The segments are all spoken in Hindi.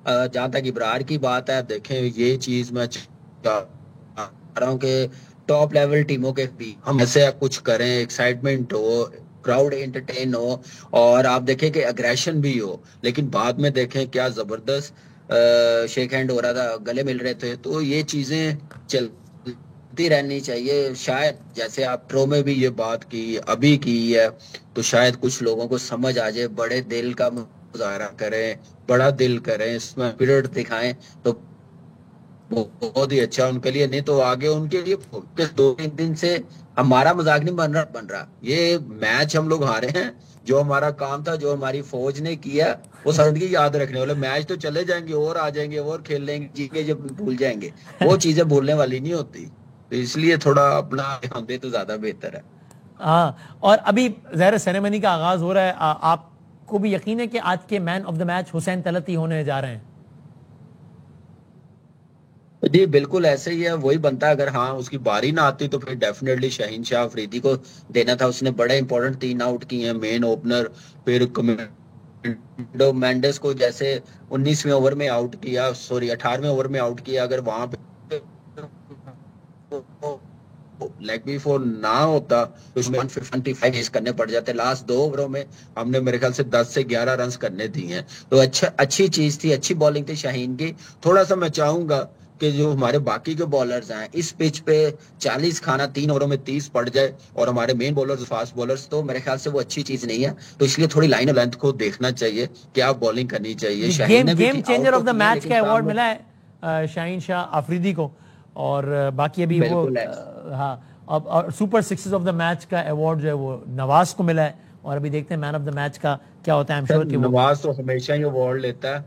जहां तक इब्रार की बात है, देखें ये चीज मैं चाह रहा हूँ कि टॉप लेवल टीमों के भी हम ऐसे कुछ करें, एक्साइटमेंट हो, क्राउड एंटरटेन हो, और आप देखें कि अग्रेशन भी हो, लेकिन बाद में देखें क्या जबरदस्त शेक हैंड हो रहा था, गले मिल रहे थे। तो ये चीजें चलती रहनी चाहिए। शायद जैसे आप प्रो में भी ये बात की, अभी की है, तो शायद कुछ लोगों को समझ आ जाए, बड़े दिल का मुजाहरा करें, बड़ा दिल करें, इसमें स्पिरिट दिखाएं, तो बहुत ही अच्छा उनके लिए। नहीं तो आगे उनके लिए फोकस 2-3 दिन से हमारा मजाक नहीं बन रहा, ये मैच हम लोग हारे हैं। जो हमारा काम था, जो हमारी फौज ने किया, वो जिंदगी याद रखने वाले। मैच तो चले जाएंगे और आ जाएंगे और खेल लेंगे, जीके जब भूल जाएंगे, वो चीजें भूलने वाली नहीं होती। तो इसलिए थोड़ा अपना ध्यान दे तो ज्यादा बेहतर है। हाँ, और अभी ज़ाहिर सेरेमनी का आगाज हो रहा है। आपको भी यकीन है कि आज के man of the match Hussain Talat ही होने जा रहे हैं? जी बिल्कुल ऐसे ही है, वही बनता है। अगर हाँ उसकी बारी ना आती तो फिर डेफिनेटली शाहीन शाह अफरीदी को देना था। उसने बड़े इंपॉर्टेंट 3 आउट किए हैं, मेन ओपनर। फिर कमेंडो मेंडेस को जैसे 19वें ओवर में आउट किया, सॉरी 18वें ओवर में आउट किया, अगर वहां पे लेग बी फोर ना होता तो उसमें 155 चेज करने पड़ जाते। लास्ट 2 ओवरों में हमने मेरे ख्याल से 10 से 11 रन करने दिए हैं। तो अच्छा, अच्छी चीज थी, अच्छी बॉलिंग थी शाहीन की। थोड़ा सा मैं चाहूंगा कि जो हमारे बाकी के बॉलर्स हैं इस पिच पे 40 खाना 3 ओवरों में 30 पड़ जाए, और हमारे मेन बॉलर्स फास्ट बॉलर्स, तो मेरे ख्याल से वो अच्छी चीज नहीं है। तो इसलिए थोड़ी लाइन और लेंथ को देखना चाहिए, क्या बॉलिंग करनी चाहिए। जी, शाहीन गेम ने भी गेम चेंजर आउट तो ऑफ द किए मैच लेकिन का अवार्ड सामने मिला है शाहीन शाह अफरीदी को। और बाकी अभी वो बिल्कुल है। हाँ, अब और super sixes of the match का अवार्ड जो है वो नवाज को मिला है। और अभी देखते हैं मैन ऑफ द मैच का क्या होता है। आई एम सर श्योर कि वो नवाज तो हमेशा ही अवार्ड लेता है।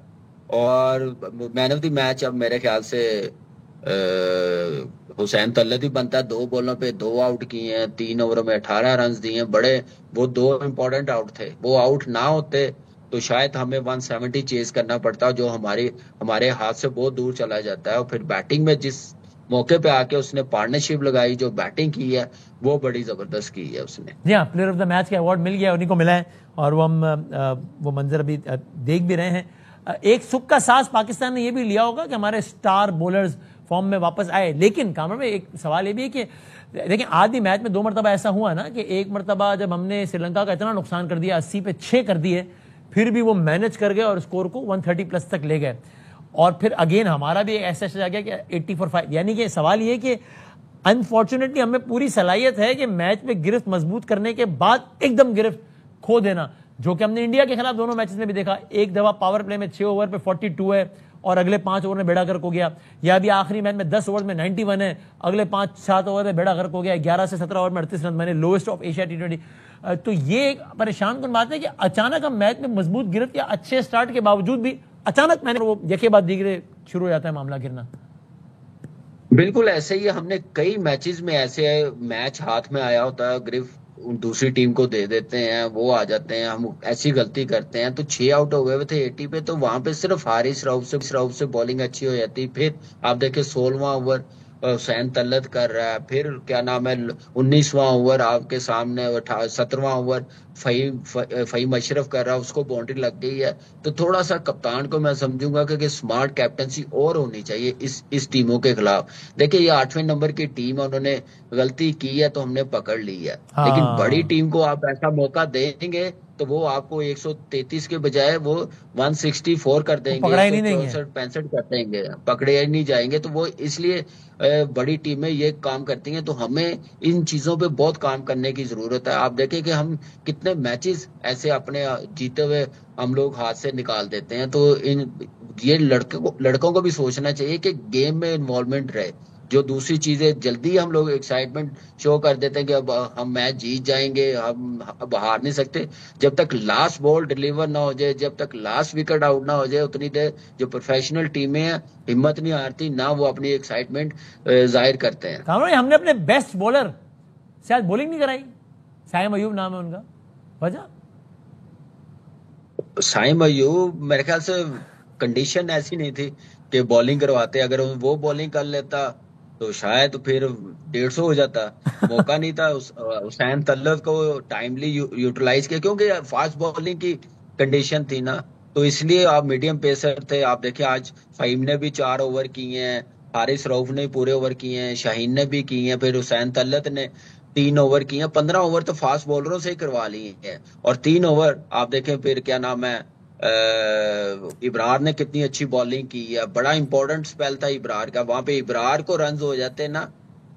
और मैन ऑफ द मैच अब मेरे ख्याल से हुसैन तल्लत ही बनता है। 2 बॉलों पे 2 आउट किए हैं, 3 ओवरों में 18 रन दिए हैं, बड़े। वो 2 इंपॉर्टेंट आउट थे, वो आउट ना होते तो शायद हमें 170 चेज करना पड़ता, जो हमारे हमारे हाथ से बहुत दूर चला जाता है। और फिर बैटिंग में जिस मौके पे आके उसने पार्टनरशिप लगाई, जो बैटिंग की है, वो बड़ी जबरदस्त की है उसने। जी हाँ, प्लेयर ऑफ द मैच का अवार्ड मिल गया, उन्हीं को मिला है। और वो हम वो मंजर अभी देख भी रहे हैं। एक सुख का सांस पाकिस्तान ने ये भी लिया होगा कि हमारे स्टार बॉलर्स फॉर्म में वापस आए। लेकिन कामरान में एक सवाल ये भी है कि देखिए, आधी मैच में 2 मरतबा ऐसा हुआ ना कि एक मरतबा जब हमने श्रीलंका का इतना नुकसान कर दिया, 80 पे 6 कर दिए, फिर भी वो मैनेज कर गए और स्कोर को 130 प्लस तक ले गए। और फिर अगेन हमारा भी ऐसा आ गया कि 80 फॉर 5। यानी कि सवाल ये कि अनफॉर्चुनेटली हमें पूरी सलाहियत है कि मैच में गिरफ्त मजबूत करने के बाद एकदम गिरफ्त खो देना, जो कि हमने इंडिया के खिलाफ दोनों मैचेस में भी देखा। एक दफा पावर प्ले में 6 ओवर पे 42 है और अगले 5 ओवर में बेड़ा गर्क हो गया। या अभी आखिरी मैच में 10 ओवर में 91 है, अगले 5-7 ओवर में बेड़ा गर्क हो गया। 11 से 17 ओवर में 38 रन, मैंने लोएस्ट ऑफ एशिया T20। तो ये एक परेशान कुन बात है कि अचानक हम मैच में मजबूत गिरफ्त या अच्छे स्टार्ट के बावजूद भी अचानक मैंने वो यके बाद दीगरे शुरू हो जाता है मामला गिरना। बिल्कुल ऐसे ही है। हमने कई मैचेस में ऐसे मैच हाथ में आया होता है, ग्रिफ दूसरी टीम को दे देते हैं, वो आ जाते हैं, हम ऐसी गलती करते हैं। तो 6 आउट हो गए हुए थे 80 पे, तो वहां पे सिर्फ हारिस राउफ से बॉलिंग अच्छी हो जाती। फिर आप देखे 16वां ओवर हुसैन तल्लत कर रहा है, फिर क्या नाम है 19वां ओवर आपके सामने, 17वां ओवर फहीम अशरफ कर रहा है, उसको बाउंड्री लग गई है। तो थोड़ा सा कप्तान को मैं समझूंगा कि स्मार्ट कैप्टनसी और होनी चाहिए इस टीमों के खिलाफ। देखिए ये 8वें नंबर की टीम है, उन्होंने गलती की है तो हमने पकड़ ली है। लेकिन बड़ी हाँ, टीम को आप ऐसा मौका देंगे तो वो आपको 133 के बजाय वो 164 कर वो देंगे, पकड़ा ही नहीं देंगे। 164-65 कर देंगे, पकड़े ही नहीं जाएंगे। तो वो इसलिए बड़ी टीमें ये काम करती हैं। तो हमें इन चीजों पे बहुत काम करने की जरूरत है। आप देखें कि हम कितने मैचेस ऐसे अपने जीते हुए हम लोग हाथ से निकाल देते हैं। तो इन ये लड़कों को भी सोचना चाहिए कि गेम में इन्वॉल्वमेंट रहे। जो दूसरी चीजें जल्दी हम लोग एक्साइटमेंट शो कर देते हैं कि अब हम मैच जीत जाएंगे, हम अब हार नहीं सकते। जब तक लास्ट बॉल डिलीवर ना हो जाए, जब तक लास्ट विकेट आउट ना हो जाए, उतनी देर जो प्रोफेशनल टीमें हैं हिम्मत नहीं हारती, ना वो अपनी एक्साइटमेंट जाहिर करते हैं। कामरान, हमने अपने बेस्ट बॉलर शायद बॉलिंग नहीं कराई। साइम अयूब नाम है उनका, वजह? साइम अयूब मेरे ख्याल से कंडीशन ऐसी नहीं थी कि बॉलिंग करवाते। अगर वो बॉलिंग कर लेता तो शायद फिर 150 हो जाता। मौका नहीं था हुसैन तल्लत को टाइमली यूटिलाइज किया, क्योंकि फास्ट बॉलिंग की कंडीशन थी ना। तो इसलिए आप मीडियम पेसर थे। आप देखिए आज फहीम ने भी 4 ओवर किए हैं, हारिस रऊफ ने पूरे ओवर किए हैं, शाहीन ने भी किए हैं, फिर हुसैन तलत ने 3 ओवर किए हैं। 15 ओवर तो फास्ट बॉलरों से ही करवा लिए हैं। और 3 ओवर आप देखें फिर क्या नाम है, इब्रार ने कितनी अच्छी बॉलिंग की है। बड़ा इंपॉर्टेंट स्पेल था इब्रार का, वहां पे इब्रार को रन हो जाते ना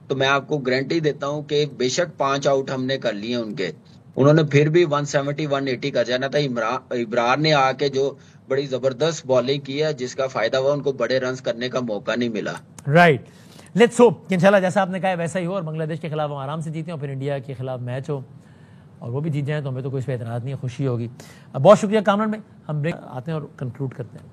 तो मैं आपको गारंटी देता हूं कि बेशक 5 आउट हमने कर लिए उनके, उन्होंने फिर भी 170 180 कर जाना था। इब्रार ने आके जो बड़ी जबरदस्त बॉलिंग की है, जिसका फायदा हुआ उनको बड़े रन करने का मौका नहीं मिला। राइट, लेट्स होप कि इंशाल्लाह जैसा आपने कहा वैसा ही हो और बांग्लादेश के खिलाफ हम आराम से जीतें और फिर इंडिया के खिलाफ मैच हो और वो भी जीत जाए तो हमें तो कोई एतराज़ नहीं है, खुशी होगी। बहुत शुक्रिया कामरान भाई, हम ब्रेक आते हैं और कंक्लूड करते हैं।